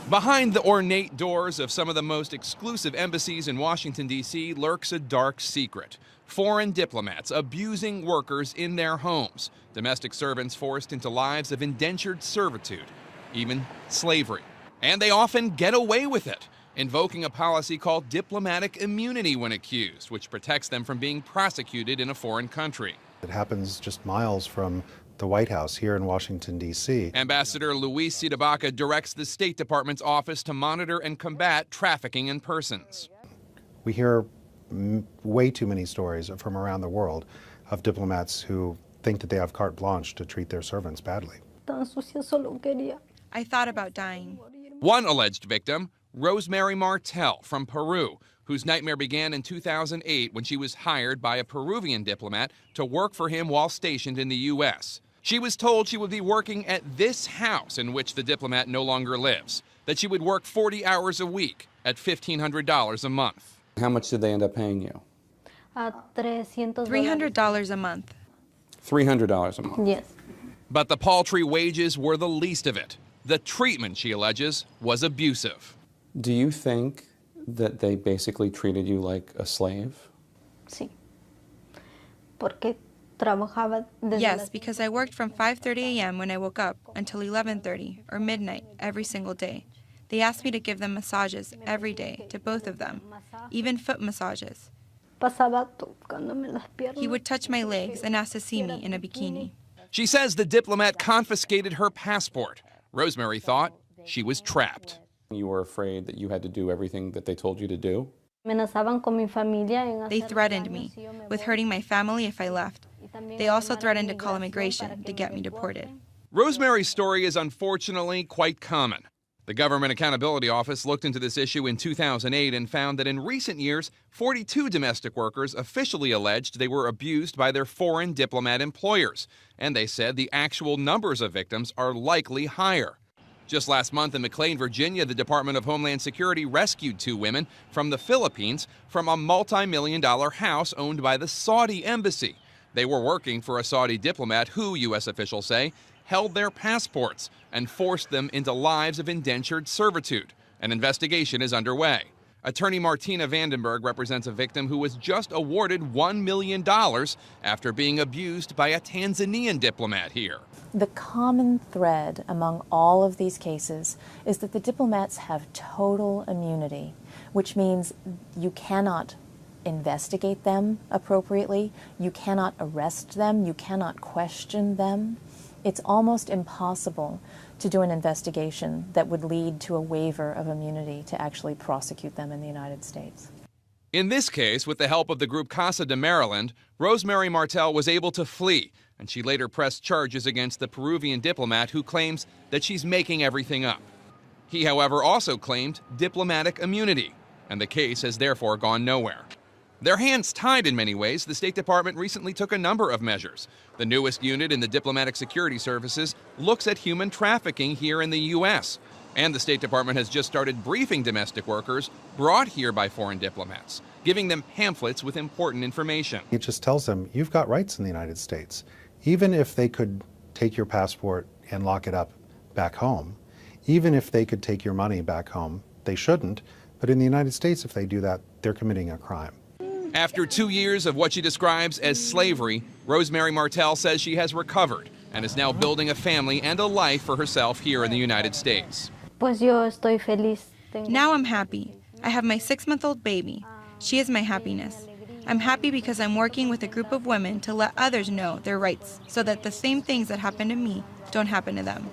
Behind the ornate doors of some of the most exclusive embassies in Washington, D.C. lurks a dark secret. Foreign diplomats abusing workers in their homes. Domestic servants forced into lives of indentured servitude, even slavery. And they often get away with it, invoking a policy called diplomatic immunity when accused, which protects them from being prosecuted in a foreign country. It happens just miles from the White House here in Washington, D.C. Ambassador Luis Cidabaca directs the State Department's office to monitor and combat trafficking in persons. We hear way too many stories from around the world of diplomats who think that they have carte blanche to treat their servants badly. I thought about dying. One alleged victim, Rosemary Martel from Peru, whose nightmare began in 2008 when she was hired by a Peruvian diplomat to work for him while stationed in the U.S. She was told she would be working at this house in which the diplomat no longer lives, that she would work 40 hours a week at $1,500 a month. How much did they end up paying you? $300 a month. $300 a month? Yes. But the paltry wages were the least of it. The treatment, she alleges, was abusive. Do you think that they basically treated you like a slave? Sí. Porque trabajaba desde Yes, because I worked from 5:30 a.m. when I woke up until 11:30 or midnight every single day. They asked me to give them massages every day to both of them, even foot massages. He would touch my legs and ask to see me in a bikini. She says the diplomat confiscated her passport. Rosemary thought she was trapped. You were afraid that you had to do everything that they told you to do? They threatened me with hurting my family if I left. They also threatened to call immigration to get me deported. Rosemary's story is unfortunately quite common. The Government Accountability Office looked into this issue in 2008 and found that in recent years, 42 domestic workers officially alleged they were abused by their foreign diplomat employers. And they said the actual numbers of victims are likely higher. Just last month in McLean, Virginia, the Department of Homeland Security rescued 2 women from the Philippines from a multi-million-dollar house owned by the Saudi embassy. They were working for a Saudi diplomat who, U.S. officials say, held their passports and forced them into lives of indentured servitude. An investigation is underway. Attorney Martina Vandenberg represents a victim who was just awarded $1 million after being abused by a Tanzanian diplomat here. The common thread among all of these cases is that the diplomats have total immunity, which means you cannot investigate them appropriately, you cannot arrest them, you cannot question them. It's almost impossible to do an investigation that would lead to a waiver of immunity to actually prosecute them in the United States. In this case, with the help of the group Casa de Maryland, Rosemary Martel was able to flee, and she later pressed charges against the Peruvian diplomat who claims that she's making everything up. He, however, also claimed diplomatic immunity, and the case has therefore gone nowhere. Their hands tied in many ways, the State Department recently took a number of measures. The newest unit in the Diplomatic Security Services looks at human trafficking here in the U.S. And the State Department has just started briefing domestic workers brought here by foreign diplomats, giving them pamphlets with important information. It just tells them, you've got rights in the United States. Even if they could take your passport and lock it up back home, even if they could take your money back home, they shouldn't. But in the United States, if they do that, they're committing a crime. After 2 years of what she describes as slavery, Rosemary Martel says she has recovered and is now building a family and a life for herself here in the United States. Now I'm happy. I have my 6-month-old baby. She is my happiness. I'm happy because I'm working with a group of women to let others know their rights so that the same things that happen to me don't happen to them.